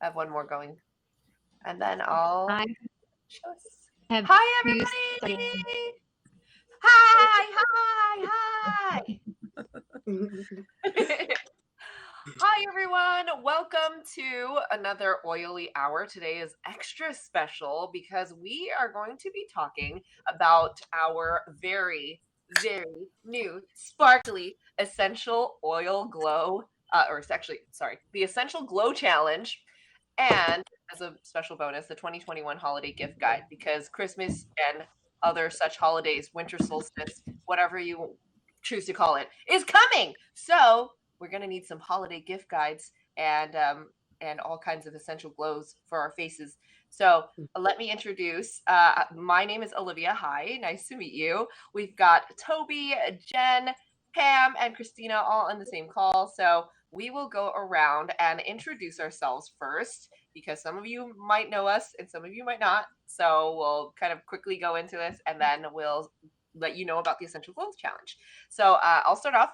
I have one more going. And then I'll I show us. have Hi, two everybody! Hi! Hi, everyone. Welcome to another Oily Hour. Today is extra special because we are going to be talking about our very, very new, sparkly Essential Oil Glow, the Essential Glow Challenge. And as a special bonus, the 2021 holiday gift guide, because Christmas and other such holidays, winter solstice, whatever you choose to call it, is coming. So we're going to need some holiday gift guides and all kinds of essential glows for our faces. So let me introduce. My name is Olivia. Hi, nice to meet you. We've got Toby, Jen, Pam, and Christina all in the same call. So we will go around and introduce ourselves first because some of you might know us and some of you might not. So we'll kind of quickly go into this and then we'll let you know about the Essential Glows Challenge. So I'll start off.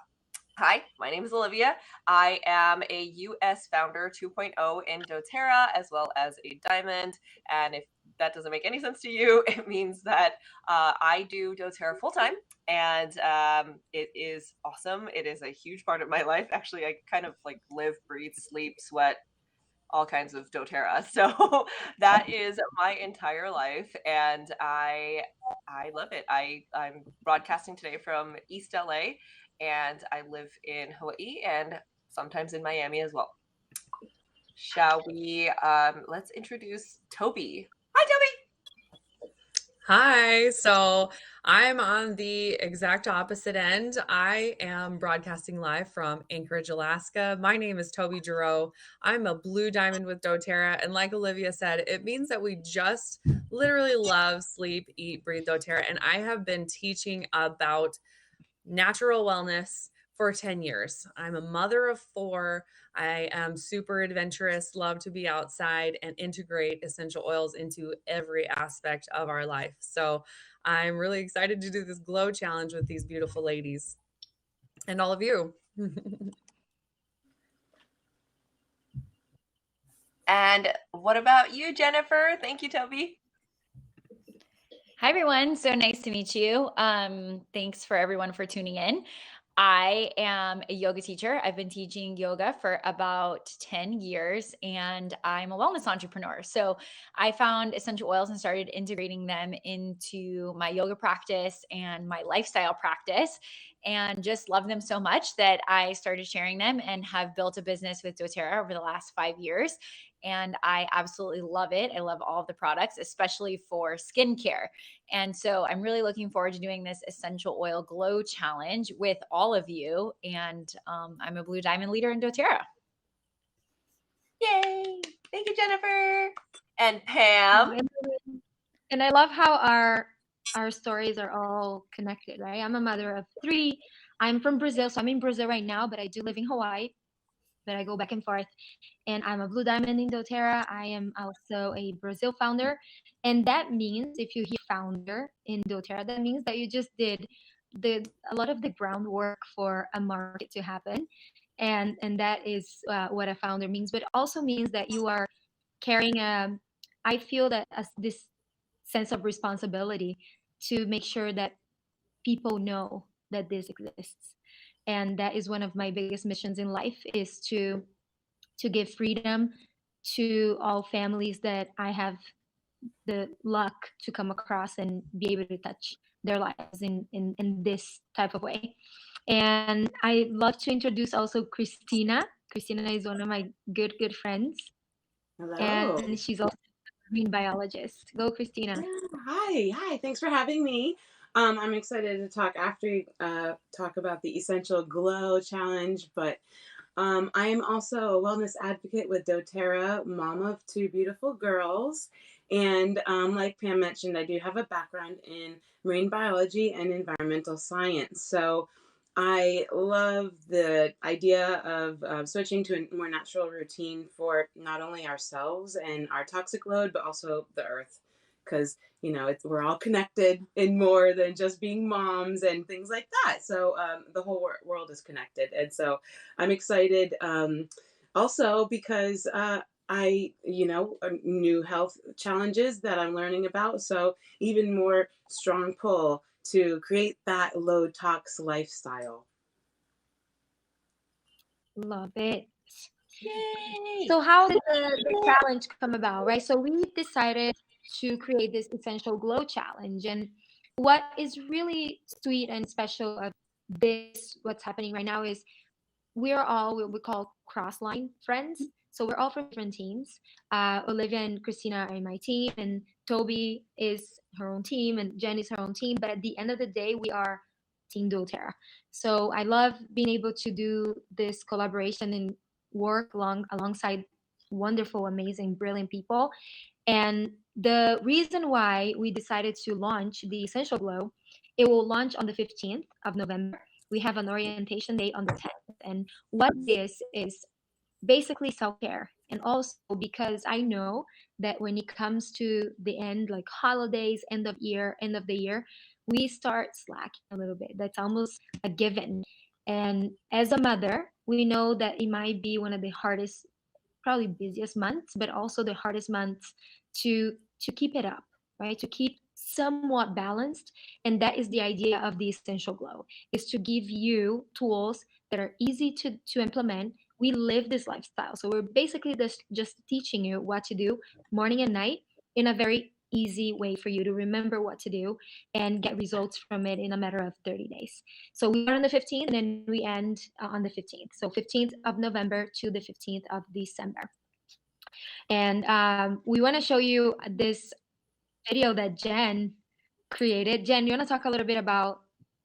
Hi, my name is Olivia. I am a US Founder 2.0 in doTERRA as well as a Diamond. And if that doesn't make any sense to you, it means that I do doTERRA full time, and it is awesome. It is a huge part of my life. Actually, I kind of like live, breathe, sleep, sweat, all kinds of doTERRA. So that is my entire life, and I love it. I'm broadcasting today from East LA, and I live in Hawaii and sometimes in Miami as well. Shall we? Let's introduce Toby. Hi, Toby. Hi, so I'm on the exact opposite end. I am broadcasting live from Anchorage, Alaska. My name is Toby Giroux. I'm a blue diamond with doTERRA, and like Olivia said, it means that we just literally love, sleep, eat, breathe doTERRA. And I have been teaching about natural wellness for 10 years. I'm a mother of 4. I am super adventurous, love to be outside and integrate essential oils into every aspect of our life. So I'm really excited to do this glow challenge with these beautiful ladies and all of you. And what about you, Jennifer? Thank you, Toby. Hi, everyone. So nice to meet you. Thanks for everyone for tuning in. I am a yoga teacher. I've been teaching yoga for about 10 years, and I'm a wellness entrepreneur. So I found essential oils and started integrating them into my yoga practice and my lifestyle practice, and just love them so much that I started sharing them and have built a business with doTERRA over the last 5 years. And I absolutely love it. I love all of the products, especially for skincare. And so I'm really looking forward to doing this essential oil glow challenge with all of you. And I'm a blue diamond leader in doTERRA. Yay! Thank you, Jennifer. And Pam. And I love how our stories are all connected, right? I'm a mother of 3. I'm from Brazil, so I'm in Brazil right now, but I do live in Hawaii. But I go back and forth. And I'm a blue diamond in doTERRA. I am also a Brazil founder. And that means if you hear founder in doTERRA, that means that you just did a lot of the groundwork for a market to happen. And that is what a founder means. But it also means that you are carrying I feel that as this sense of responsibility to make sure that people know that this exists. And that is one of my biggest missions in life, is to give freedom to all families that I have the luck to come across and be able to touch their lives in this type of way. And I love to introduce also Christina. Christina is one of my good friends. Hello. And she's also a marine biologist. Go, Christina. Yeah, hi. Thanks for having me. I'm excited to talk after talk about the Essential Glow Challenge, but I am also a wellness advocate with doTERRA, mom of 2 beautiful girls. And like Pam mentioned, I do have a background in marine biology and environmental science. So I love the idea of switching to a more natural routine for not only ourselves and our toxic load, but also the earth. Because, we're all connected in more than just being moms and things like that. So the whole world is connected. And so I'm excited also because new health challenges that I'm learning about. So even more strong pull to create that low tox lifestyle. Love it. Yay! So how did the challenge come about, right? So we decided to create this essential glow challenge. And what is really sweet and special of this, what's happening right now, is we're all what we call cross-line friends. So we're all from different teams. Olivia and Christina are in my team, and Toby is her own team, and Jen is her own team. But at the end of the day, we are Team doTERRA. So I love being able to do this collaboration and work alongside wonderful, amazing, brilliant people. And the reason why we decided to launch the Essential Glow, it will launch on the 15th of November. We have an orientation day on the 10th. And what this is basically self-care. And also because I know that when it comes to the end, like holidays, end of the year, we start slacking a little bit. That's almost a given. And as a mother, we know that it might be one of the hardest, probably busiest months, but also the hardest months to keep it up, right? To keep somewhat balanced. And that is the idea of the Essential Glow, is to give you tools that are easy to implement. We live this lifestyle. So we're basically just teaching you what to do morning and night in a very easy way for you to remember what to do and get results from it in a matter of 30 days. So we are on the 15th and then we end on the 15th. So 15th of November to the 15th of December. And we want to show you this video that Jen created. Jen, you want to talk a little bit about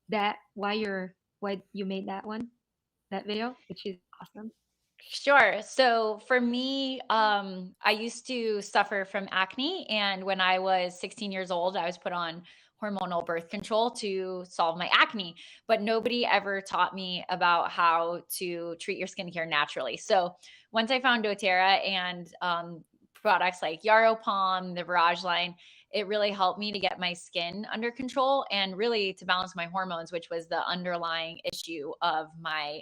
that? Why you made that video, which is awesome. Sure. So for me, I used to suffer from acne. And when I was 16 years old, I was put on hormonal birth control to solve my acne. But nobody ever taught me about how to treat your skincare naturally. So once I found doTERRA and products like Yarrow Palm, the Virage line, it really helped me to get my skin under control and really to balance my hormones, which was the underlying issue of my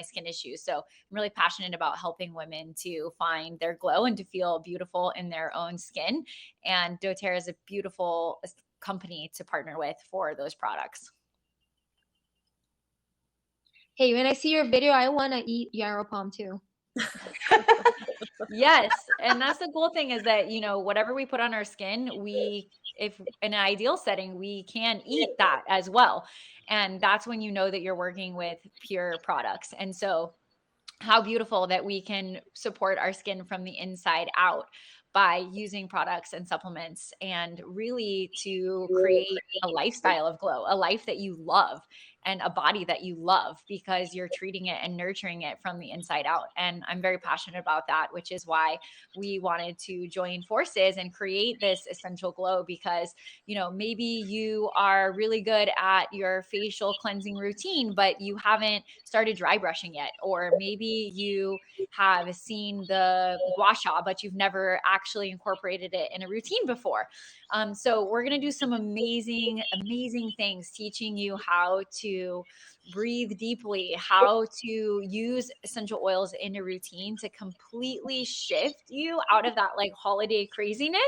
skin issues. So I'm really passionate about helping women to find their glow and to feel beautiful in their own skin. And doTERRA is a beautiful company to partner with for those products. Hey, when I see your video, I want to eat Yarrow Palm too. Yes, and that's the cool thing is that, whatever we put on our skin, if in an ideal setting, we can eat that as well. And that's when you know that you're working with pure products. And so how beautiful that we can support our skin from the inside out by using products and supplements and really to create a lifestyle of glow, a life that you love and a body that you love because you're treating it and nurturing it from the inside out. And I'm very passionate about that, which is why we wanted to join forces and create this essential glow because, maybe you are really good at your facial cleansing routine, but you haven't started dry brushing yet. Or maybe you have seen the gua sha, but you've never actually incorporated it in a routine before. So we're going to do some amazing, amazing things, teaching you how to breathe deeply, how to use essential oils in a routine to completely shift you out of that like holiday craziness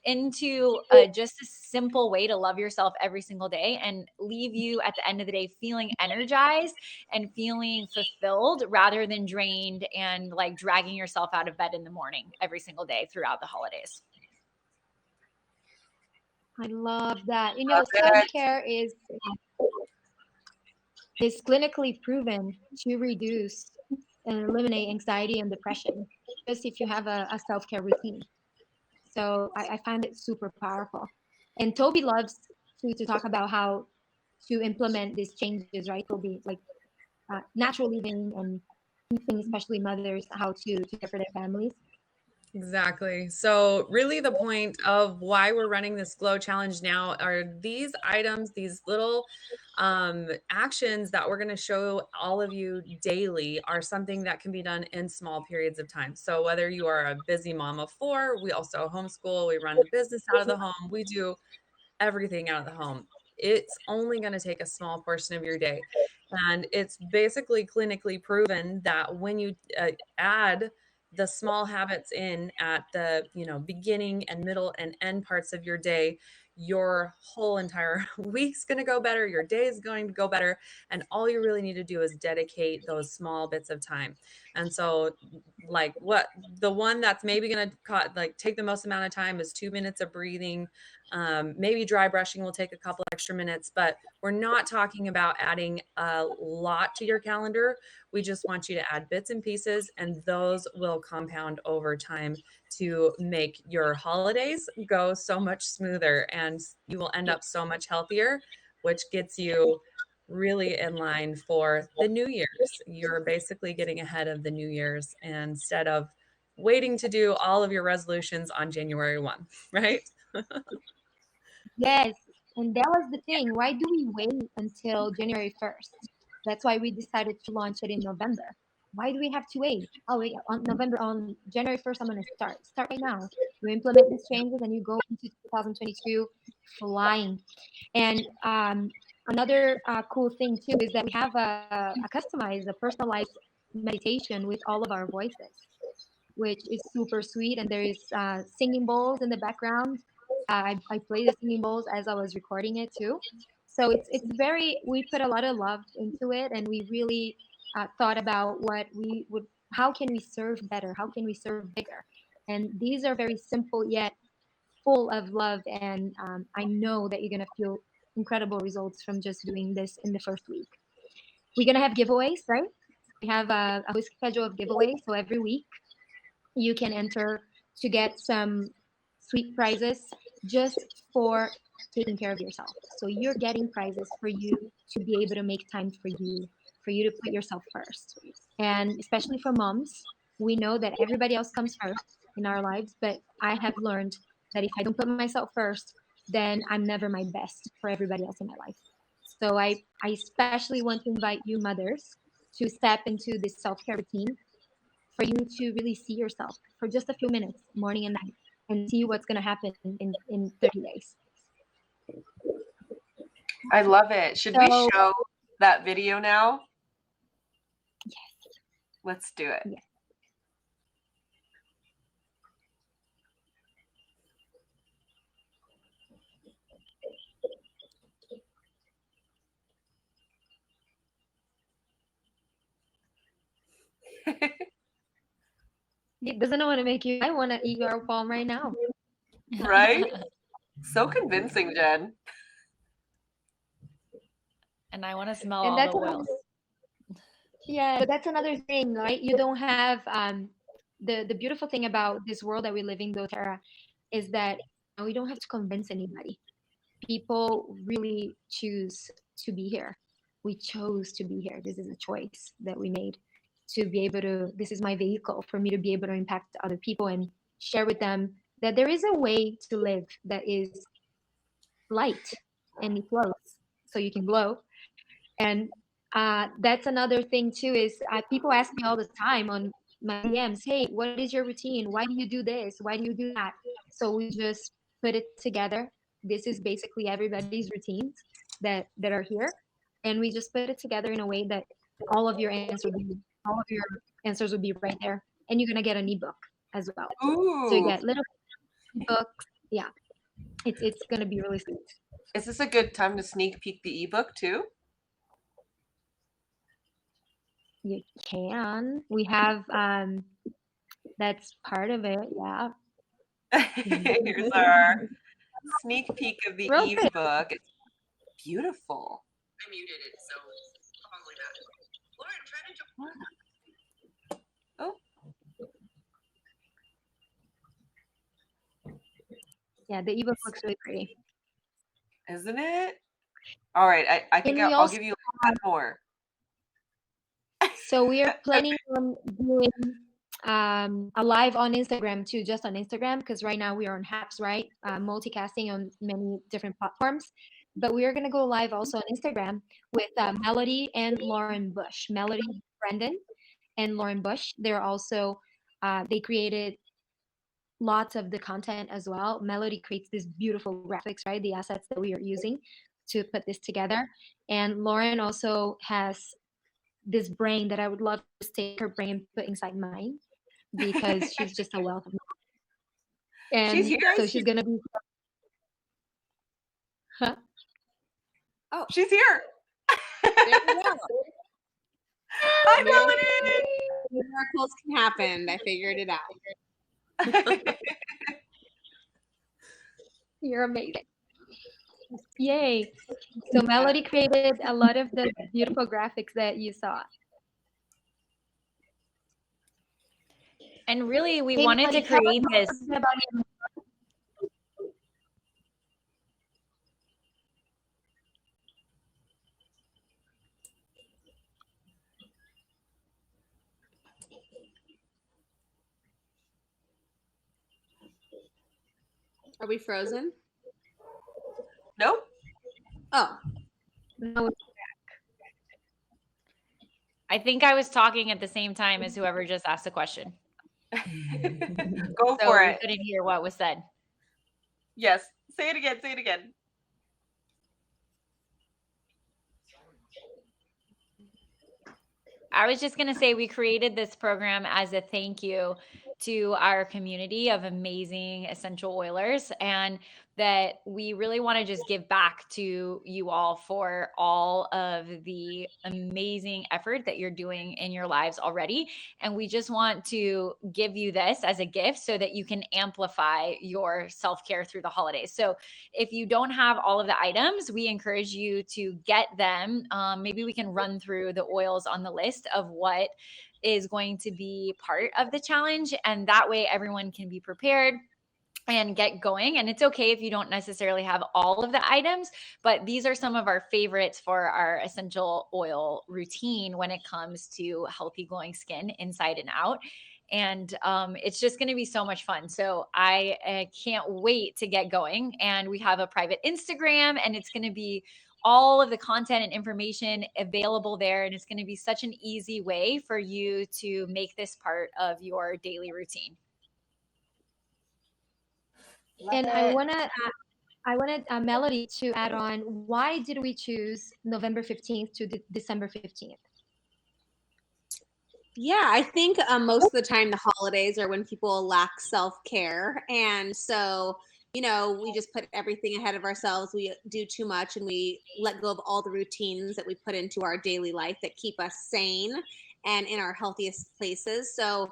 into just a simple way to love yourself every single day and leave you at the end of the day feeling energized and feeling fulfilled rather than drained and like dragging yourself out of bed in the morning every single day throughout the holidays. I love that. Love it. Self-care is clinically proven to reduce and eliminate anxiety and depression, just if you have a self-care routine. So I find it super powerful. And Toby loves to talk about how to implement these changes, right, Toby? Like natural living and teaching, especially mothers, how to care for their families. Exactly. So, really, the point of why we're running this glow challenge now are these items, these little actions that we're going to show all of you daily are something that can be done in small periods of time. So, whether you are a busy mom of four, we also homeschool, we run the business out of the home, we do everything out of the home. It's only going to take a small portion of your day. And it's basically clinically proven that when you add the small habits in at the, beginning and middle and end parts of your day, your whole entire week's going to go better, your day is going to go better, and all you really need to do is dedicate those small bits of time. And so, like, what the one that's maybe going to like take the most amount of time is 2 minutes of breathing. Maybe dry brushing will take a couple extra minutes, but we're not talking about adding a lot to your calendar. We just want you to add bits and pieces, and those will compound over time to make your holidays go so much smoother, and you will end up so much healthier, which gets you really in line for the New Year's. You're basically getting ahead of the New Year's instead of waiting to do all of your resolutions on January 1, right? Yes, and that was the thing. Why do we wait until January 1st? That's why we decided to launch it in November. Why do we have to wait? Oh, wait, on January 1st, I'm going to start. Start right now. You implement these changes and you go into 2022 flying. And another cool thing, too, is that we have a personalized meditation with all of our voices, which is super sweet. And there is singing bowls in the background. I play the singing bowls as I was recording it too. So it's very, we put a lot of love into it, and we really thought about what we would, how can we serve better, how can we serve bigger, and these are very simple yet full of love. And I know that you're gonna feel incredible results from just doing this in the first week. We're gonna have giveaways, right? We have a schedule of giveaways, so every week you can enter to get some sweet prizes just for taking care of yourself. So you're getting prizes for you to be able to make time for you to put yourself first. And especially for moms, we know that everybody else comes first in our lives, but I have learned that if I don't put myself first, then I'm never my best for everybody else in my life. So I especially want to invite you mothers to step into this self-care routine for you to really see yourself for just a few minutes, morning and night, and see what's going to happen in 30 days. I love it. Should we So, show that video now? yes, Let's do it. yes. It doesn't want to make you, I want to eat your palm right now. Right? So convincing, Jen. And I want to smell And all that's the another, oils. yeah, but that's another thing, right? You don't have the beautiful thing about this world that we live in, though, Tara, is that we don't have to convince anybody. People really choose to be here. We chose to be here. This is a choice that we made to be able to, this is my vehicle for me to be able to impact other people and share with them that there is a way to live that is light and it glows so you can glow. And that's another thing too is people ask me all the time on my DMs, hey, what is your routine? Why do you do this? Why do you do that? So we just put it together. This is basically everybody's routines that are here, and we just put it together in a way that all of your answers will be all of your answers will be right there, and you're gonna get an ebook as well. So you Ooh. get little books. Yeah, it's gonna be really sweet. Is this a good time to sneak peek the ebook too? You can. We have that's part of it. Yeah. Here's our sneak peek of the Real quick. ebook. It's beautiful. I muted it, so probably not. Lauren, try to Oh, Yeah, the ebook looks really pretty. isn't it? All right, I think And we I'll also give you a lot more. so we are planning on doing a live on Instagram too, just on Instagram, because right now we are on apps, right? Multicasting on many different platforms. But we are gonna go live also on Instagram with Melody and Lauren Bush. Melody Brendan and Lauren Bush. They're also they created lots of the content as well. Melody creates these beautiful graphics, right? The assets that we are using to put this together. And Lauren also has this brain that I would love to take her brain and put inside mine. because she's just a wealth of knowledge. She's And here. so she's gonna be. Huh? Oh, She's here. there we go. Hi, Melody. Miracles can happen. I figured it out. You're amazing. Yay. So Melody created a lot of the beautiful graphics that you saw. And really, we Hey, wanted to Melody, tell us create a this. little bit about you. Are we frozen? Nope. Oh, No, I think I was talking at the same time as whoever just asked the question. Go So for we it. couldn't hear what was said. Yes. Say it again. Say it again. I was just going to say we created this program as a thank you to our community of amazing essential oilers, and that we really want to just give back to you all for all of the amazing effort that you're doing in your lives already. And we just want to give you this as a gift so that you can amplify your self-care through the holidays. So if you don't have all of the items, we encourage you to get them. Maybe we can run through the oils on the list of what is going to be part of the challenge. And that way everyone can be prepared and get going. And it's okay if you don't necessarily have all of the items, but these are some of our favorites for our essential oil routine when it comes to healthy glowing skin inside and out. And it's just going to be so much fun. So I can't wait to get going. And we have a private Instagram, and it's going to be all of the content and information available there. And it's going to be such an easy way for you to make this part of your daily routine. and I wanted Melody to add on, why did we choose November 15th to December 15th? yeah. I think most of the time the holidays are when people lack self-care. And so, we just put everything ahead of ourselves. We do too much and we let go of all the routines that we put into our daily life that keep us sane and in our healthiest places. So,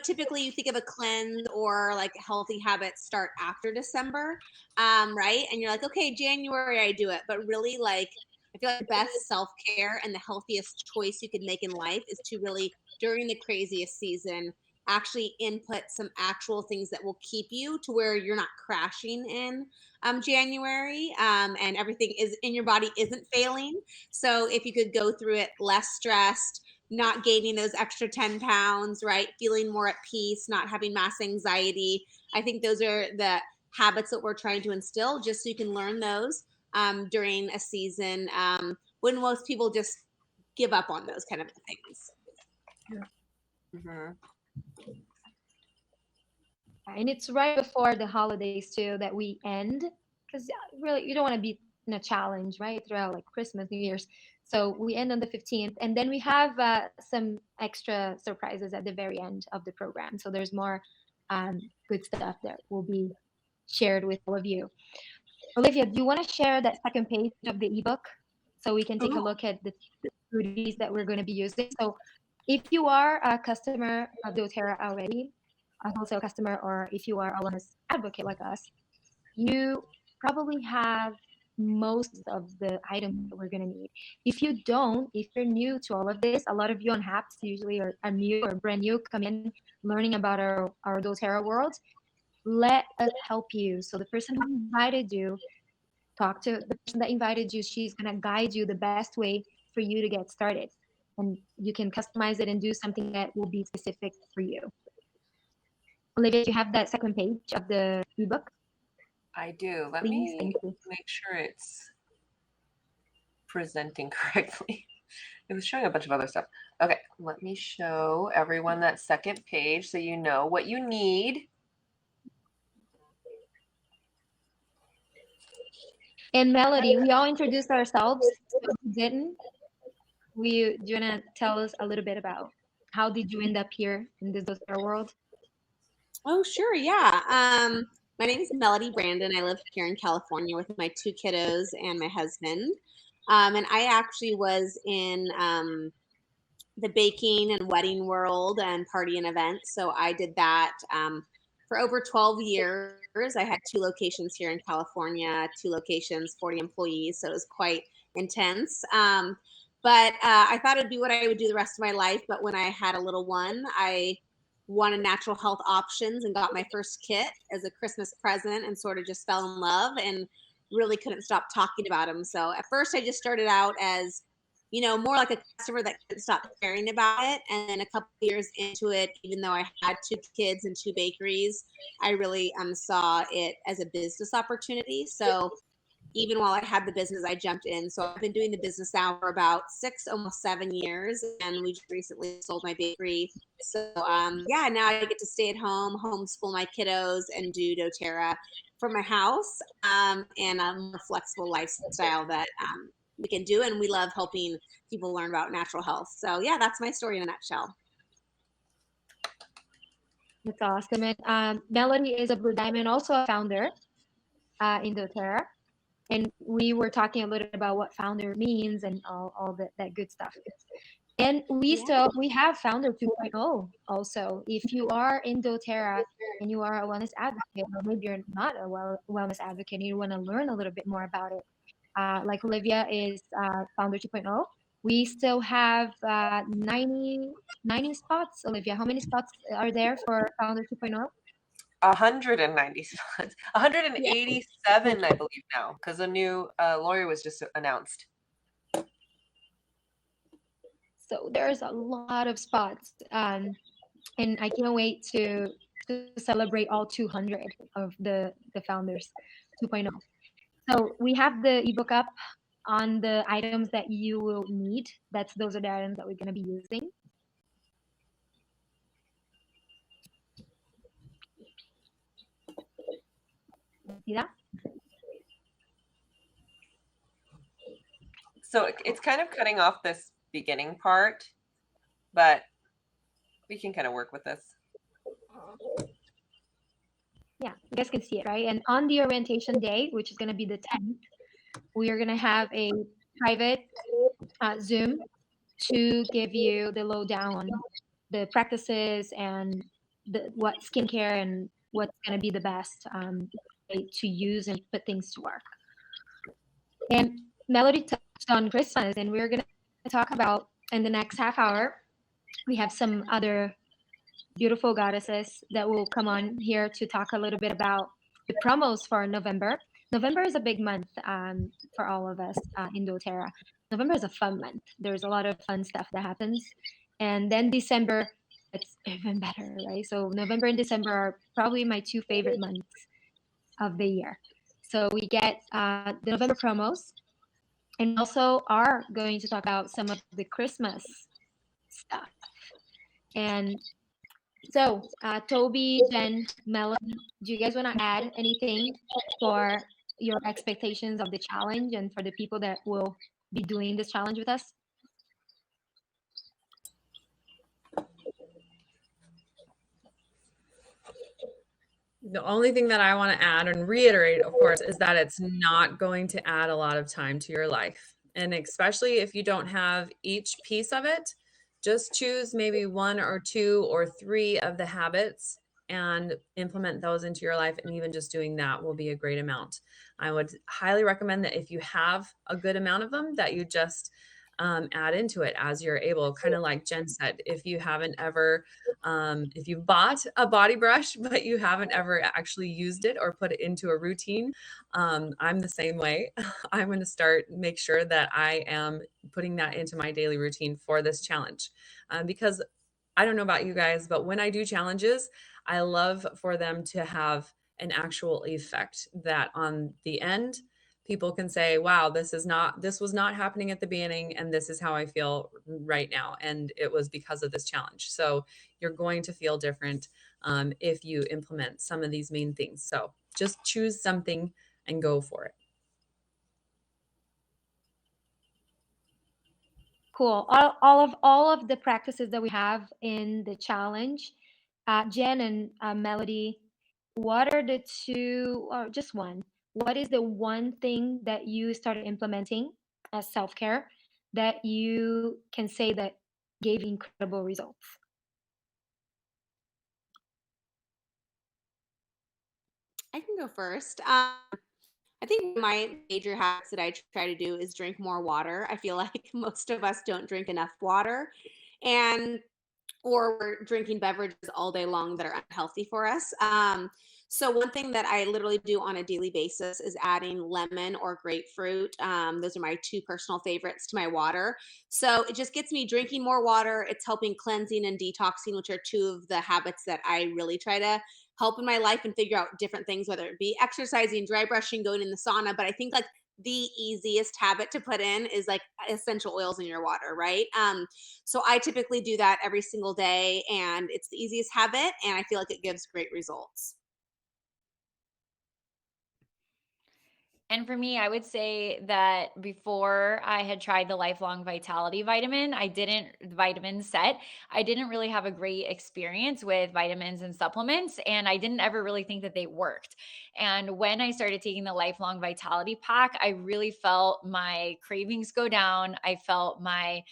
typically you think of a cleanse or like healthy habits start after December, right? And you're like, okay, January I do it. But really, like, I feel like the best self-care and the healthiest choice you could make in life is to really, during the craziest season, actually input some actual things that will keep you to where you're not crashing in January, and everything is in your body isn't failing. So if you could go through it less stressed, not gaining those extra 10 pounds, right? Feeling more at peace, not having mass anxiety. I think those are the habits that we're trying to instill just so you can learn those during a season when most people just give up on those kind of things. Mm-hmm. And it's right before the holidays too that we end, because really you don't want to be in a challenge right throughout like Christmas, New Year's. So we end on the 15th, and then we have some extra surprises at the very end of the program. So there's more good stuff that will be shared with all of you. Olivia, do you want to share that second page of the ebook so we can take a look at the goodies that we're going to be using? So if you are a customer of doTERRA already, a wholesale customer, or if you are a wellness advocate like us, you probably have most of the items that we're going to need. If you don't, if you're new to all of this, a lot of you on HAPS usually are new or brand new, come in learning about our doTERRA world. Let us help you. So the person who invited you, talk to the person that invited you. She's going to guide you the best way for you to get started. And you can customize it and do something that will be specific for you. Olivia, do you have that second page of the ebook? I do. Let Please, me thank you. make sure it's presenting correctly. It was showing a bunch of other stuff. Okay, let me show everyone that second page so you know what you need. And Melody, we all introduced ourselves. If you didn't, do you want to tell us a little bit about how did you end up here in this doTERRA world? Oh, sure. Yeah. My name is Melody Brandon. I live here in California with my two kiddos and my husband. And I actually was in the baking and wedding world and party and events. So I did that for over 12 years. I had two locations here in California, two locations, 40 employees. So it was quite intense. But I thought it'd be what I would do the rest of my life. But when I had a little one, I wanted natural health options and got my first kit as a Christmas present and sort of just fell in love and really couldn't stop talking about them. So at first I just started out as, more like a customer that couldn't stop caring about it. And then a couple of years into it, even though I had two kids and two bakeries, I really saw it as a business opportunity. So even while I had the business, I jumped in. So I've been doing the business now for about 6, almost 7 years, and we just recently sold my bakery. So yeah, now I get to stay at home, homeschool my kiddos, and do doTERRA from my house, and a more flexible lifestyle that we can do. And we love helping people learn about natural health. So yeah, that's my story in a nutshell. That's awesome. And Melody is a Blue Diamond, also a founder in doTERRA. And we were talking a little bit about what founder means and all that good stuff. And we have founder 2.0 also. If you are in doTERRA and you are a wellness advocate, or maybe you're not a wellness advocate and you want to learn a little bit more about it, like Olivia is founder 2.0. We still have 90 spots. Olivia, how many spots are there for founder 2.0? 190 spots, 187, I believe now, because a new lawyer was just announced. So there's a lot of spots, and I can't wait to celebrate all 200 of the founders 2.0. So we have the ebook up on the items that you will need. Those are the items that we're going to be using. See that? So it's kind of cutting off this beginning part, but we can kind of work with this. Yeah, you guys can see it, right? And on the orientation day, which is going to be the 10th, we are going to have a private Zoom to give you the lowdown on the practices and what skincare and what's going to be the best way to use and put things to work. And Melody touched on Christmas, and we're going to talk about in the next half hour. We have some other beautiful goddesses that will come on here to talk a little bit about the promos for November. November is a big month for all of us in doTERRA. November is a fun month. There's a lot of fun stuff that happens. And then December, it's even better, right? So November and December are probably my two favorite months of the year. So we get the November promos, and also are going to talk about some of the Christmas stuff. And so, Toby, Jen, Melody, do you guys want to add anything for your expectations of the challenge and for the people that will be doing this challenge with us? The only thing that I want to add and reiterate, of course, is that it's not going to add a lot of time to your life. And especially if you don't have each piece of it, just choose maybe 1 or 2 or 3 of the habits and implement those into your life. And even just doing that will be a great amount. I would highly recommend that if you have a good amount of them, that you just add into it as you're able, kind of like Jen said. If you haven't ever, if you've bought a body brush, but you haven't ever actually used it or put it into a routine, I'm the same way. I'm going to make sure that I am putting that into my daily routine for this challenge, because I don't know about you guys, but when I do challenges, I love for them to have an actual effect that on the end, people can say, wow, this was not happening at the beginning, and this is how I feel right now. And it was because of this challenge. So you're going to feel different if you implement some of these main things. So just choose something and go for it. Cool. All of the practices that we have in the challenge, Jen and Melody, what are the two, or just one? What is the one thing that you started implementing as self care that you can say that gave incredible results? I can go first. I think my major habits that I try to do is drink more water. I feel like most of us don't drink enough water, and or we're drinking beverages all day long that are unhealthy for us. So one thing that I literally do on a daily basis is adding lemon or grapefruit. Those are my two personal favorites to my water. So it just gets me drinking more water. It's helping cleansing and detoxing, which are two of the habits that I really try to help in my life and figure out different things, whether it be exercising, dry brushing, going in the sauna. But I think like the easiest habit to put in is like essential oils in your water, right? So I typically do that every single day, and it's the easiest habit, and I feel like it gives great results. And for me, I would say that before I had tried the lifelong vitality vitamin, vitamin set, I didn't really have a great experience with vitamins and supplements. And I didn't ever really think that they worked. And when I started taking the lifelong vitality pack, I really felt my cravings go down. I felt my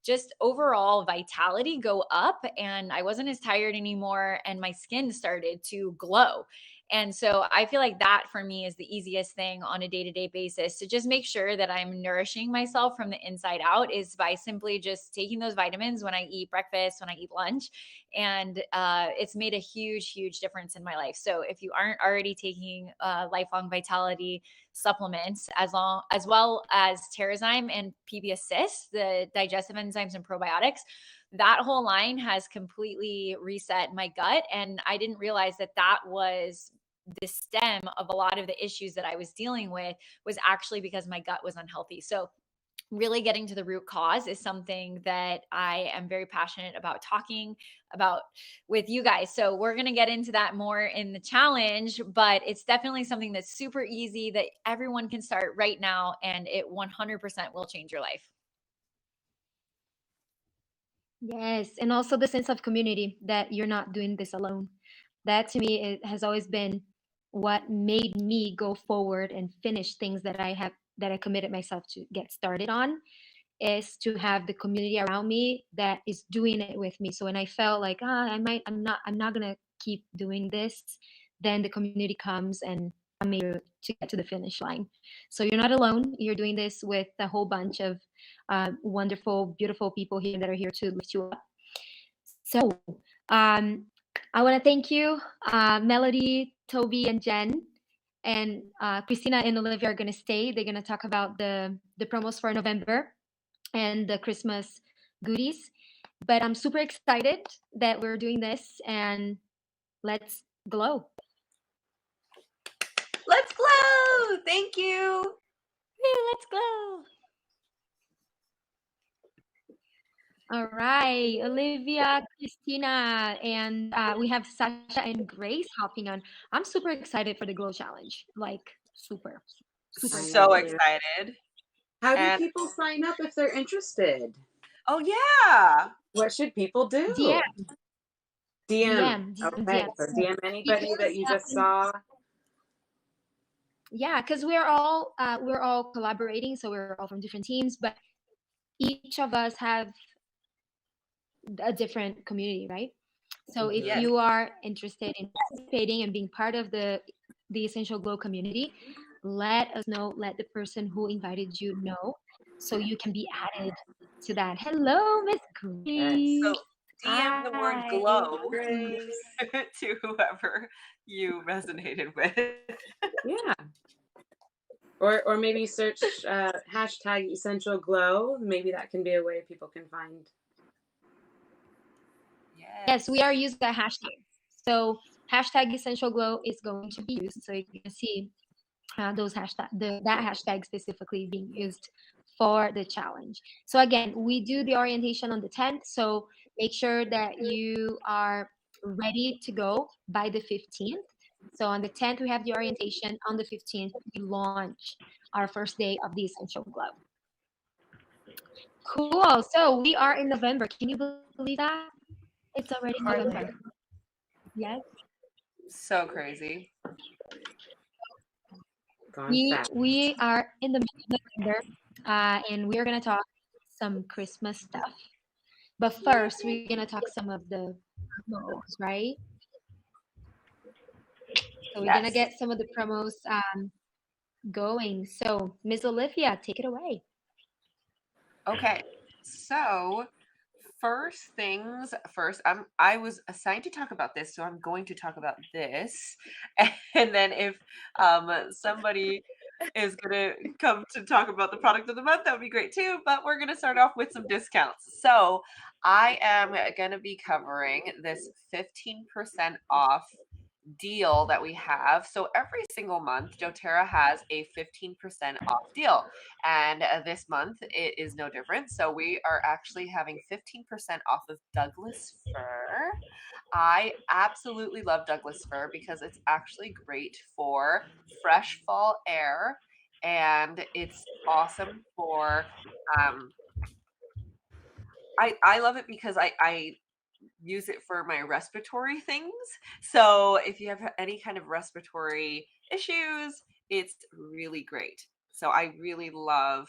just overall vitality go up, and I wasn't as tired anymore, and my skin started to glow. And so I feel like that for me is the easiest thing on a day to day basis to just make sure that I'm nourishing myself from the inside out is by simply just taking those vitamins when I eat breakfast, when I eat lunch. And it's made a huge, huge difference in my life. So if you aren't already taking lifelong vitality supplements as well as Terrazyme and PB Assist, the digestive enzymes and probiotics, that whole line has completely reset my gut. And I didn't realize that that was the stem of a lot of the issues that I was dealing with was actually because my gut was unhealthy. So really getting to the root cause is something that I am very passionate about talking about with you guys. So we're going to get into that more in the challenge, but it's definitely something that's super easy that everyone can start right now, and it 100% will change your life. Yes, and also the sense of community that you're not doing this alone. That to me it has always been what made me go forward and finish things that I committed myself to get started on, is to have the community around me that is doing it with me. So when I felt like, I'm not gonna keep doing this, then the community comes and I'm able to get to the finish line. So you're not alone. You're doing this with a whole bunch of wonderful, beautiful people here that are here to lift you up. So um, I want to thank you, Melody, Toby, and Jen. And Christina and Olivia are going to stay. They're going to talk about the promos for November and the Christmas goodies. But I'm super excited that we're doing this, and let's glow. Let's glow. Thank you. Woo, let's glow. All right, Olivia, Christina, and we have Sasha and Grace hopping on. I'm super excited for the glow challenge. Like super, super I So am too. excited. How do And people sign up if they're interested? oh yeah. What should people do? DM, DM. DM, Okay, DM. so DM anybody that Because you just saw. yeah, because we're all collaborating, so we're all from different teams, but each of us have a different community, right? So if Yes. you are interested in participating and being part of the Essential Glow community, let us know. Let the person who invited you know, so you can be added to that. Hello, Miss Grace. So DM the word Hi. glow Grace. to whoever you resonated with. Yeah. Or maybe search hashtag Essential Glow. Maybe that can be a way people can find. Yes, we are using a hashtag. So hashtag Essential Glow is going to be used, so you can see that hashtag specifically being used for the challenge. So again, we do the orientation on the 10th. So make sure that you are ready to go by the 15th. So on the 10th, we have the orientation. On the 15th, we launch our first day of the Essential Glow. Cool. So we are in November. Can you believe that? It's already Hardly. November. Yes. So crazy. Gone We fast. we are in the middle of November, and we are gonna talk some Christmas stuff. But first, we're gonna talk some of the promos, right? So we're gonna Yes. get some of the promos going. So Miss Olivia, take it away. Okay. So first things first, I was assigned to talk about this, so I'm going to talk about this. And then if somebody is gonna come to talk about the product of the month, that would be great too. But we're gonna start off with some discounts. So I am gonna be covering this 15% off deal that we have. So every single month, doTERRA has a 15% off deal. And this month, it is no different. So we are actually having 15% off of Douglas fir. I absolutely love Douglas fir because it's actually great for fresh fall air. And it's awesome for I love it because I use it for my respiratory things. So if you have any kind of respiratory issues, it's really great. So I really love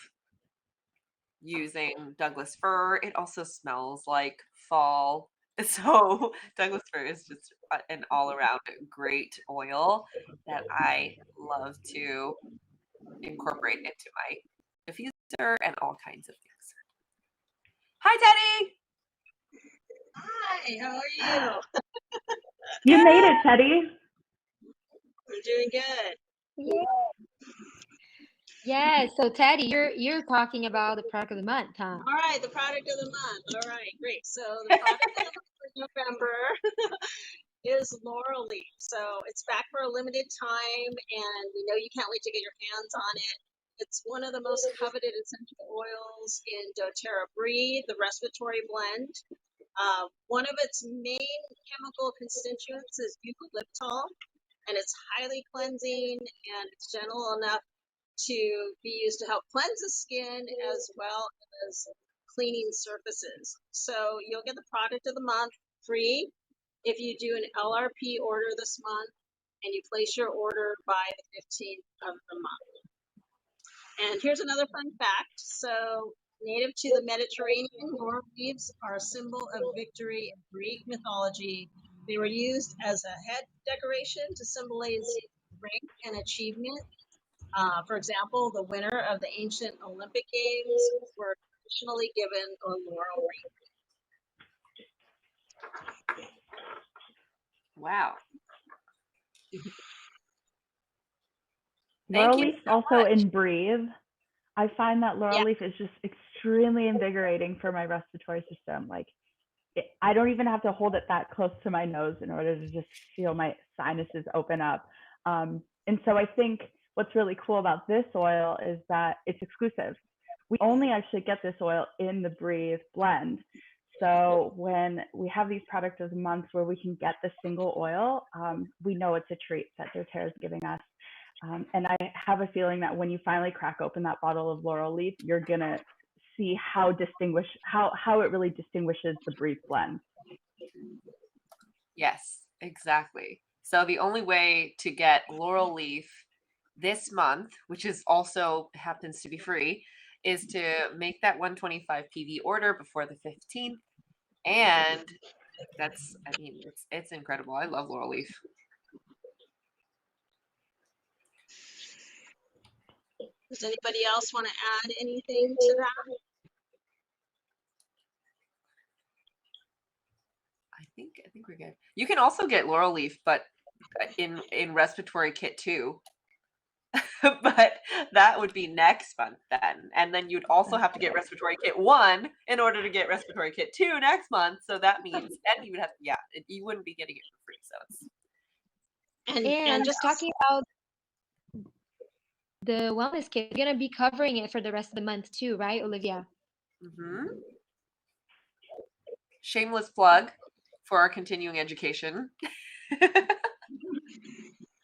using Douglas fir. It also smells like fall. So Douglas fir is just an all around great oil that I love to incorporate into my diffuser and all kinds of things. Hi, Teddy. Hi, how are you? You made it, Teddy. I'm doing good. Yeah. So Teddy, you're talking about the product of the month, huh? All right, the product of the month. All right, great. So the product of the month for November is Laurel Leaf. So it's back for a limited time, and we know you can't wait to get your hands on it. It's one of the most coveted essential oils in doTERRA Breathe, the respiratory blend. One of its main chemical constituents is eucalyptol, and it's highly cleansing and it's gentle enough to be used to help cleanse the skin as well as cleaning surfaces. So you'll get the product of the month free if you do an LRP order this month and you place your order by the 15th of the month. And here's another fun fact. So native to the Mediterranean, laurel leaves are a symbol of victory in Greek mythology. They were used as a head decoration to symbolize rank and achievement. For example, the winner of the ancient Olympic Games were traditionally given a laurel wreath. Wow. Thank Laurel you leaf so also much. in Breathe. I find that laurel Yeah. leaf is just extremely invigorating for my respiratory system. Like, I don't even have to hold it that close to my nose in order to just feel my sinuses open up. And so I think what's really cool about this oil is that it's exclusive. We only actually get this oil in the Breathe blend. So when we have these products of the month where we can get the single oil, we know it's a treat that doTERRA is giving us. And I have a feeling that when you finally crack open that bottle of laurel leaf, you're gonna see how it really distinguishes the Breathe blend. Yes, exactly. So the only way to get laurel leaf this month, which is also happens to be free, is to make that 125 PV order before the 15th. And that's, I mean, it's incredible. I love laurel leaf. Does anybody else want to add anything to that? I think we're good. You can also get laurel leaf, but in respiratory kit too. But that would be next month then. And then you'd also have to get respiratory kit 1 in order to get respiratory kit 2 next month. So that means, and you would have, you wouldn't be getting it for free. So it's. And just talking about the wellness kit, you're gonna be covering it for the rest of the month too, right, Olivia? Mm-hmm. Shameless plug for our continuing education.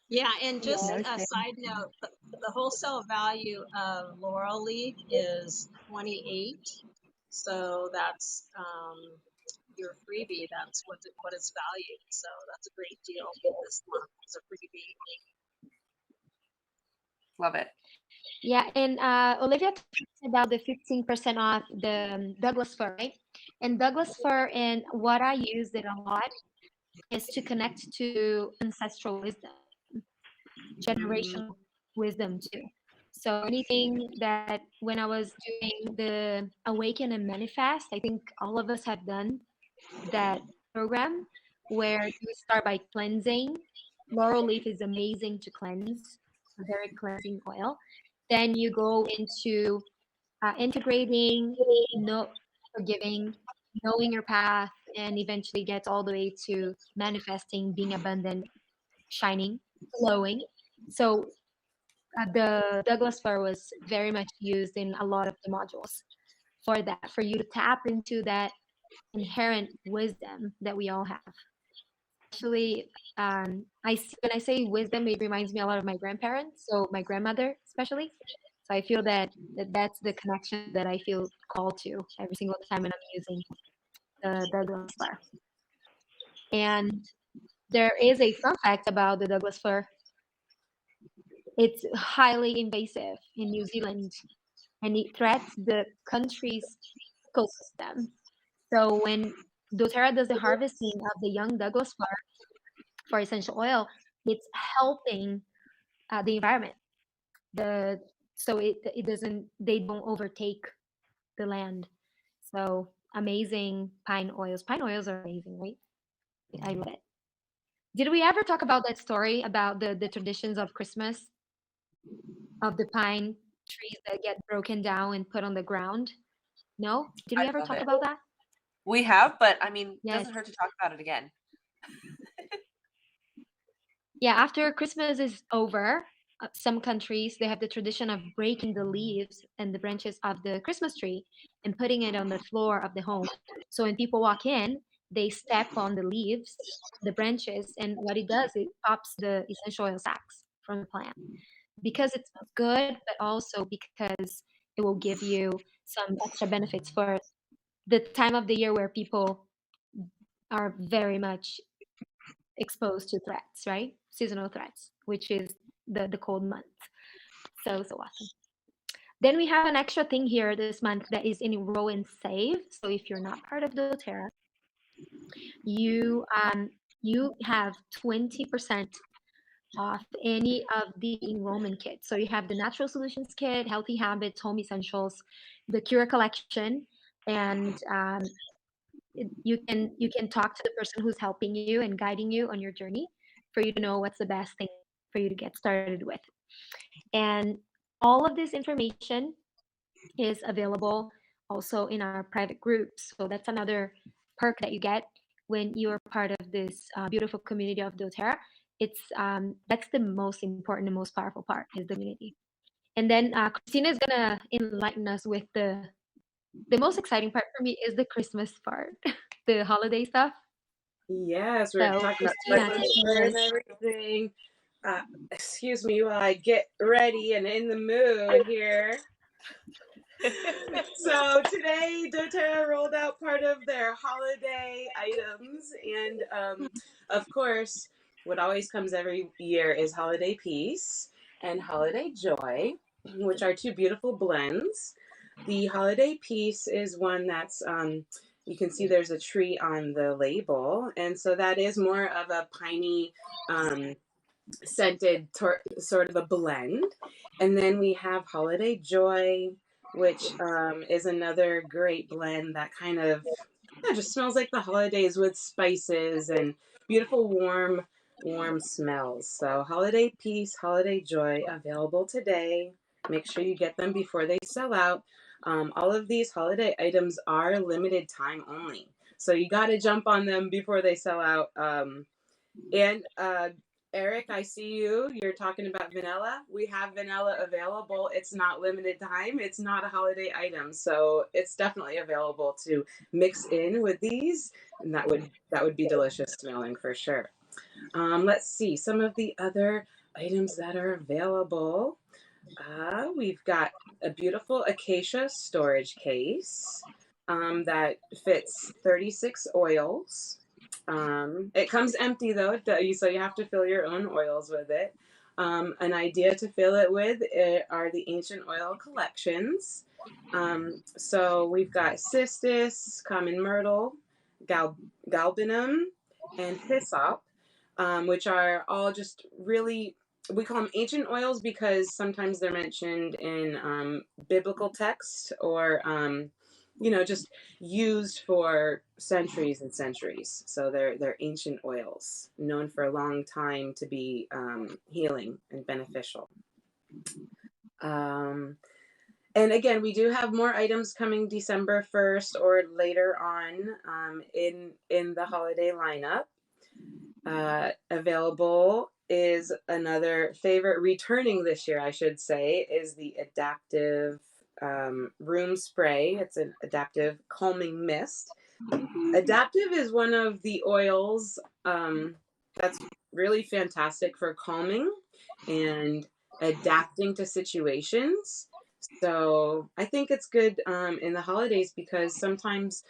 yeah, and just No a shame. side note, the wholesale value of laurel leaf is $28. So that's your freebie. That's what is valued. So that's a great deal this month. It's a freebie. Love it. Yeah, and Olivia talked about the 15% off the Douglas fir, right? And Douglas fir, and what I use it a lot is to connect to ancestral wisdom, generational wisdom too. So anything that when I was doing the Awaken and Manifest, I think all of us have done that program where you start by cleansing. Laurel leaf is amazing to cleanse, a very cleansing oil. Then you go into integrating, no forgiving, knowing your path, and eventually get all the way to manifesting, being abundant, shining, glowing. So the Douglas fir was very much used in a lot of the modules for that, for you to tap into that inherent wisdom that we all have. Especially, I see, when I say wisdom, it reminds me a lot of my grandparents, so my grandmother especially. So I feel that's the connection that I feel called to every single time when I'm using the Douglas fir. And there is a fun fact about the Douglas fir. It's highly invasive in New Zealand, and it threats the country's ecosystem. So when doTERRA does the harvesting of the young Douglas fir for essential oil, it's helping the environment. The so it doesn't, they don't overtake the land. So amazing pine oils. Pine oils are amazing, right? I love it. Did we ever talk about that story about the traditions of Christmas, of the pine trees that get broken down and put on the ground? No? Did we I ever love talk it. about that? We have, but I mean, Yes. doesn't hurt to talk about it again. Yeah, after Christmas is over, some countries they have the tradition of breaking the leaves and the branches of the Christmas tree and putting it on the floor of the home. So when people walk in, they step on the leaves, the branches, and what it does, it pops the essential oil sacs from the plant because it's good, but also because it will give you some extra benefits for the time of the year where people are very much exposed to threats, right? Seasonal threats, which is the cold month. So awesome. Then we have an extra thing here this month that is enroll and save. So if you're not part of doTERRA, you have 20% off any of the enrollment kits. So you have the Natural Solutions Kit, Healthy Habits, Home Essentials, the Cura Collection, and you can talk to the person who's helping you and guiding you on your journey for you to know what's the best thing for you to get started with. And all of this information is available also in our private groups. So that's another perk that you get when you're part of this beautiful community of doTERRA. It's that's the most important and most powerful part is the community. And then Christina is gonna enlighten us with the most exciting part for me is the Christmas part, the holiday stuff. Yes, we're So talking about Christina, Christmas take it and away. everything. Excuse me while I get ready and in the mood here. So today, doTERRA rolled out part of their holiday items, and of course, what always comes every year is Holiday Peace and Holiday Joy, which are two beautiful blends. The Holiday Peace is one that's you can see there's a tree on the label, and so that is more of a piney. Scented sort of a blend. And then we have Holiday Joy, which is another great blend that kind of just smells like the holidays with spices and beautiful warm smells. So Holiday Peace, Holiday Joy, available today. Make sure you get them before they sell out. All of these holiday items are limited time only. So you got to jump on them before they sell out. And Eric, I see you. You're talking about vanilla. We have vanilla available. It's not limited time. It's not a holiday item, so it's definitely available to mix in with these, and that would be delicious smelling for sure. Let's see some of the other items that are available. We've got a beautiful Acacia storage case. that fits 36 oils. It comes empty though, so you have to fill your own oils with it. An idea to fill it with are the ancient oil collections. So we've got cistus, common myrtle, galbanum, and hyssop, which are all just really, we call them ancient oils because sometimes they're mentioned in biblical texts or just used for centuries and centuries. So they're ancient oils, known for a long time to be healing and beneficial. And again, we do have more items coming December 1st or later on in the holiday lineup. Available is another favorite, returning this year, I should say, is the adaptive room spray. It's an adaptive calming mist. Adaptive is one of the oils that's really fantastic for calming and adapting to situations. So I think it's good in the holidays because sometimes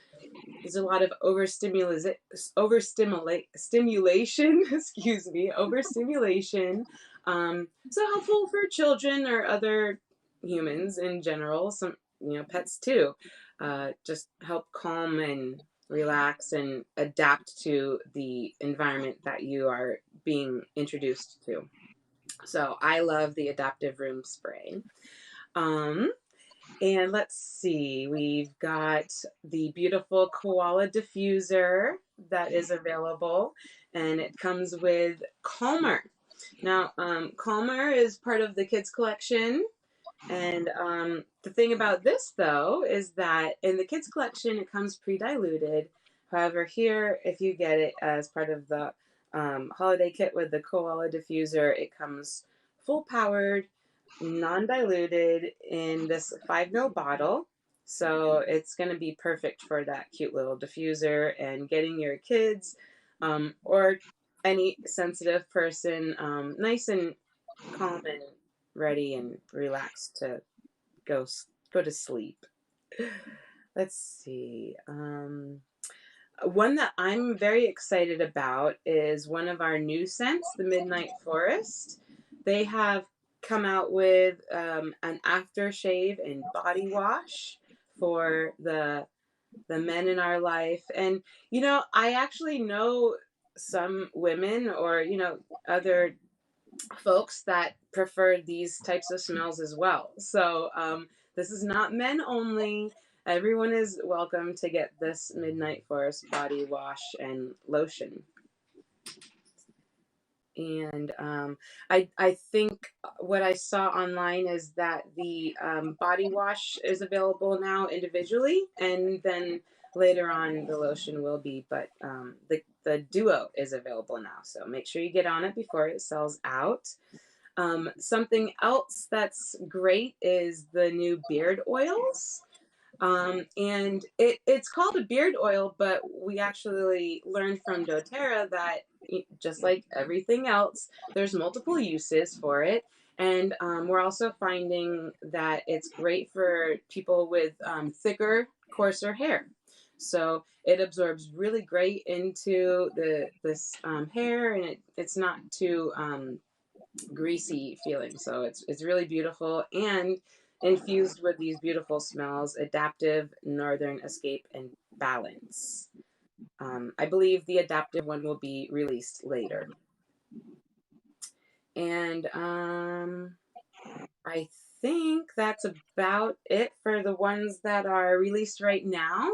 there's a lot of overstimulation, excuse me, overstimulation. So helpful for children or other humans in general, some, pets too. Just help calm and relax and adapt to the environment that you are being introduced to. So I love the adaptive room spray. And let's see, we've got the beautiful Koala Diffuser that is available, and it comes with Calmer. Now, Calmer is part of the kids collection, and the thing about this, though, is that in the kids collection, it comes pre-diluted. However, here, if you get it as part of the holiday kit with the Koala Diffuser, it comes full-powered, non-diluted in this 5 ml bottle. So it's going to be perfect for that cute little diffuser and getting your kids or any sensitive person nice and calm and ready and relaxed to go to sleep. Let's see. One that I'm very excited about is one of our new scents, the Midnight Forest. They have come out with an aftershave and body wash for the men in our life. And I actually know some women or other folks that prefer these types of smells as well. So this is not men only. Everyone is welcome to get this Midnight Forest body wash and lotion. And I think what I saw online is that the body wash is available now individually, and then later on the lotion will be, but the duo is available now. So make sure you get on it before it sells out. Something else that's great is the new beard oils. And it's called a beard oil, but we actually learned from doTERRA that just like everything else, there's multiple uses for it. And we're also finding that it's great for people with thicker, coarser hair. So it absorbs really great into this hair, and it's not too greasy feeling. So it's really beautiful and infused with these beautiful smells: adaptive, northern escape, and balance. I believe the adaptive one will be released later. And I think that's about it for the ones that are released right now.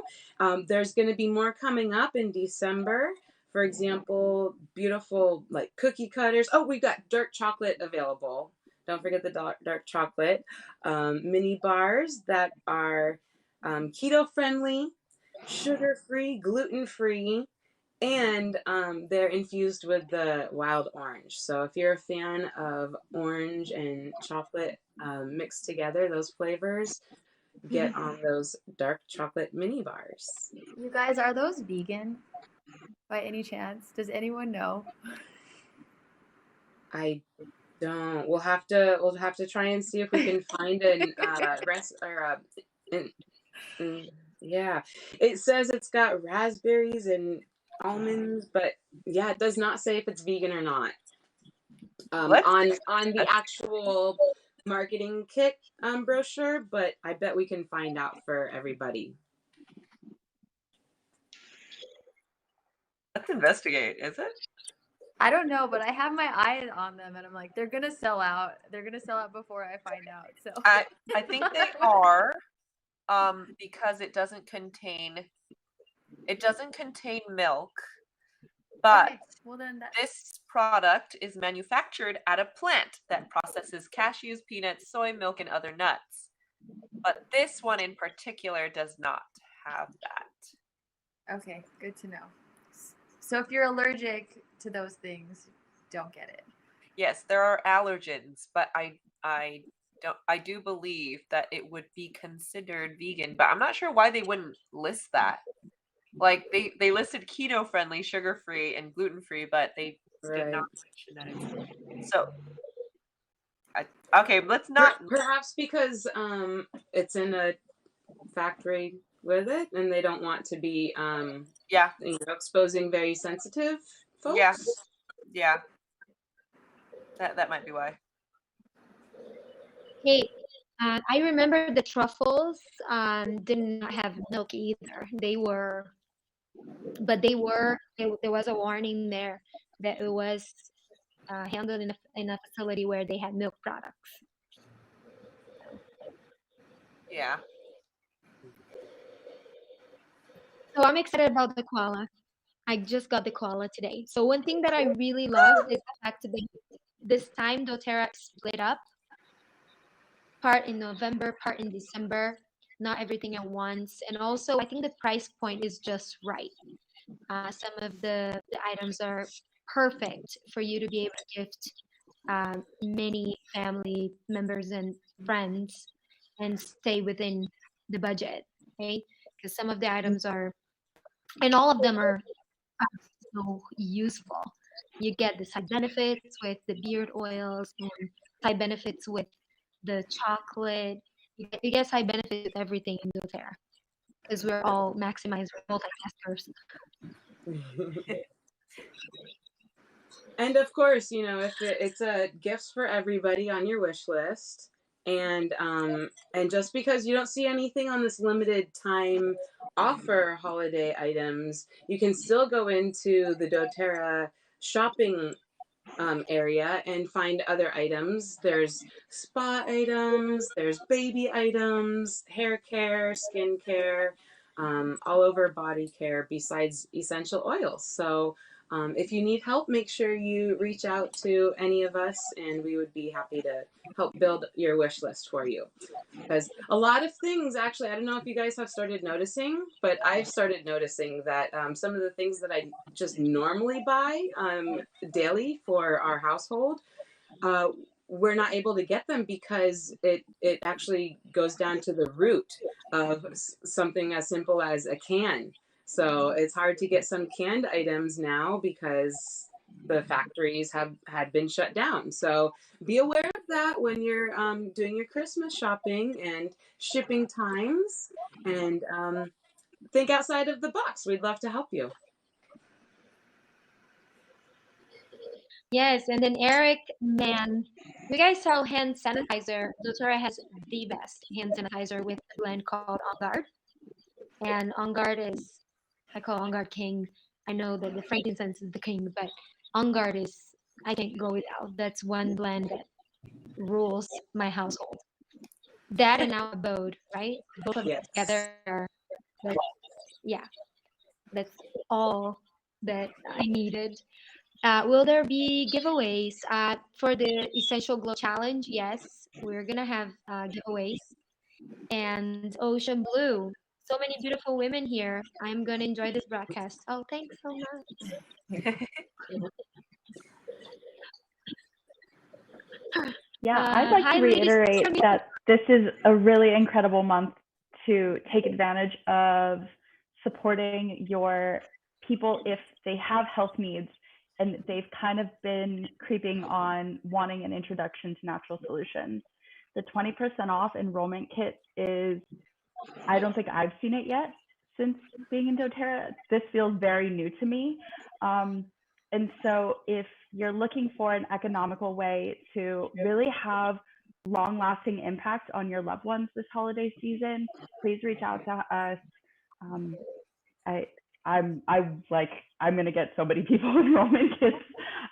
There's going to be more coming up in December. For example, beautiful like cookie cutters. Oh, we've got dark chocolate available. Don't forget the dark chocolate. Mini bars that are keto friendly, sugar free, gluten free, and they're infused with the wild orange. So if you're a fan of orange and chocolate mixed together, those flavors, get on those dark chocolate mini bars. You guys, are those vegan by any chance? Does anyone know? I don't. We'll have to try and see if we can find an Yeah. It says it's got raspberries and almonds, but yeah, it does not say if it's vegan or not. Let's On the actual marketing kit brochure, but I bet we can find out for everybody. investigate. Is it? I don't know, but I have my eye on them, and I'm like, they're gonna sell out. They're gonna sell out before I find out. So I think they are, because it doesn't contain milk, but okay. Well then, this product is manufactured at a plant that processes cashews, peanuts, soy milk, and other nuts. But this one in particular does not have that. okay, good to know. So if you're allergic to those things, don't get it. Yes, there are allergens, but I do believe that it would be considered vegan, but I'm not sure why they wouldn't list that. Like they listed keto friendly, sugar free, and gluten free, but they did not mention that it's vegan. So okay, let's not. Perhaps because it's in a factory with it, and they don't want to be Yeah, exposing very sensitive folks. yeah. That might be why. Hey, I remember the truffles did not have milk either. There was a warning there that it was handled in a facility where they had milk products. Yeah. So I'm excited about the koala. I just got the koala today. So one thing that I really love is the fact that this time doTERRA split up, part in November, part in December, not everything at once. And also, I think the price point is just right. Some of the items are perfect for you to be able to gift many family members and friends and stay within the budget, okay? Because some of the items are, and all of them are so useful. You get the side benefits with the beard oils and side benefits with the chocolate. You get side benefits with everything in doTERRA because we're all maximized multitaskers. And of course, if it's a gifts for everybody on your wish list, and just because you don't see anything on this limited time offer holiday items, you can still go into the doTERRA shopping area and find other items. There's spa items, there's baby items, hair care, skin care, all over body care besides essential oils. So if you need help, make sure you reach out to any of us and we would be happy to help build your wish list for you. Because a lot of things, actually, I don't know if you guys have started noticing, but I've started noticing that some of the things that I just normally buy daily for our household, we're not able to get them because it actually goes down to the root of something as simple as a can. So it's hard to get some canned items now because the factories had been shut down. So be aware of that when you're doing your Christmas shopping and shipping times, and think outside of the box. We'd love to help you. Yes, and then Eric, man, you guys sell hand sanitizer. doTERRA has the best hand sanitizer with a blend called On Guard. And On Guard is, I call On Guard king. I know that the frankincense is the king, but On Guard is, I can't go without. That's one blend that rules my household. That and our abode, right? Both of them Yes. together are, yeah, that's all that I needed. Will there be giveaways for the Essential Glow Challenge? Yes, we're gonna have giveaways. And Ocean Blue, so many beautiful women here. I'm gonna enjoy this broadcast. Oh, thanks so much. Yeah, I'd like Hi, to ladies. reiterate that this is a really incredible month to take advantage of supporting your people if they have health needs and they've kind of been creeping on wanting an introduction to natural solutions. The 20% off enrollment kit is I don't think I've seen it yet since being in doTERRA. This feels very new to me. And so if you're looking for an economical way to really have long lasting impact on your loved ones this holiday season, please reach out to us. I I'm gonna get so many people enrollment kits,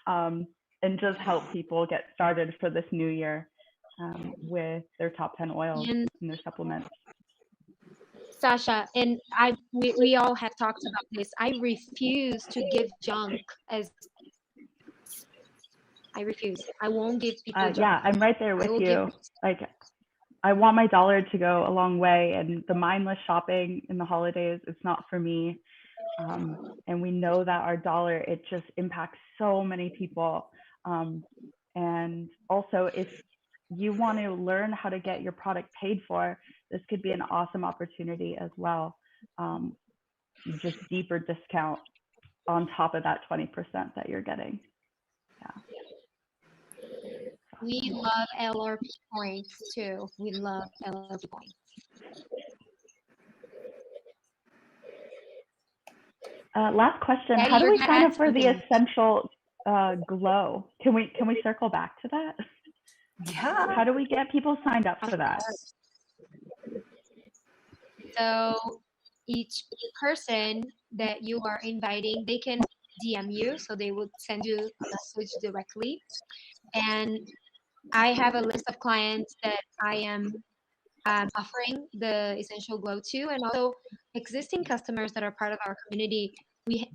and just help people get started for this new year, with their top 10 oils And and their supplements. Sasha, and we all have talked about this. I refuse to give junk as I refuse. I won't give people junk. Yeah, I'm right there I with will you. give Like, I want my dollar to go a long way, and the mindless shopping in the holidays, it's not for me. And we know that our dollar, it just impacts so many people. And also, if you want to learn how to get your product paid for, this could be an awesome opportunity as well. Just deeper discount on top of that 20% that you're getting. Yeah. we love LRP points too. We love LRP points. Last question. Daddy, How do you're we gonna sign add up for the something. essential glow? Can we circle back to that? Yeah. How do we get people signed up for that? So each person that you are inviting, they can DM you, so they would send you a message directly. And I have a list of clients that I am offering the essential glow to, and also existing customers that are part of our community.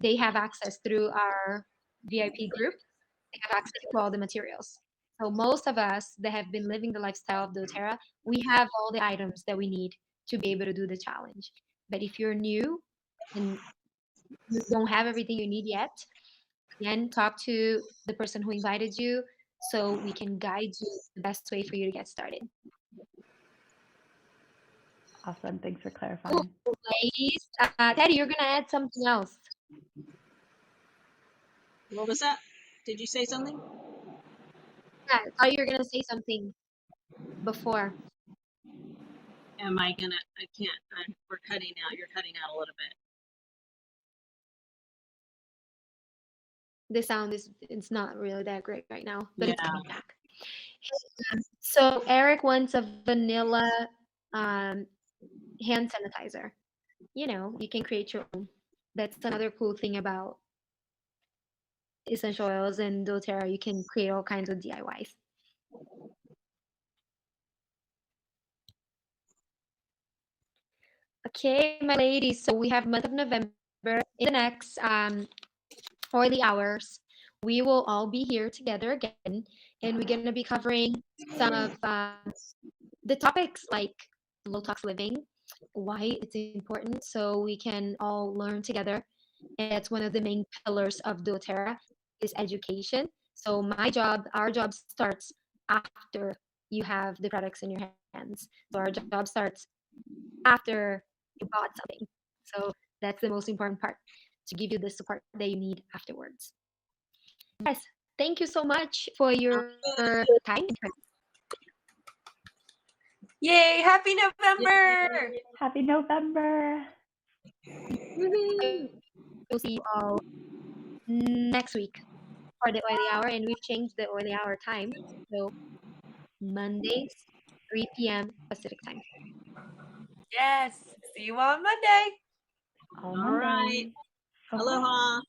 They have access through our VIP group. They have access to all the materials. So most of us that have been living the lifestyle of doTERRA, we have all the items that we need to be able to do the challenge. But if you're new and you don't have everything you need yet, again, talk to the person who invited you so we can guide you the best way for you to get started. Awesome. Thanks for clarifying. Ladies, Teddy, you're gonna add something else. What was that? Did you say something? Yeah, I thought you were gonna say something before. Am I gonna? I can't. We're cutting out. You're cutting out a little bit. The sound is it's not really that great right now, but it's Yeah. coming back. So Eric wants a vanilla hand sanitizer. You know, you can create your own. That's another cool thing about essential oils and doTERRA. You can create all kinds of DIYs. Okay, my ladies. So we have month of November. In the next oily hours, we will all be here together again, and we're gonna be covering some of the topics like low tox living, why it's important, so we can all learn together. And that's one of the main pillars of doTERRA is education. So our job starts after you have the products in your hands. So our job starts after you bought something. So that's the most important part, to give you the support that you need afterwards. Yes, thank you so much for your time. Yay! Happy November! Happy November. Woohoo! We'll see you all next week for the oily hour, and we've changed the oily hour time. So Mondays, 3 p.m. Pacific time. Yes. See you on Monday. All All right. Monday. Bye-bye. Aloha.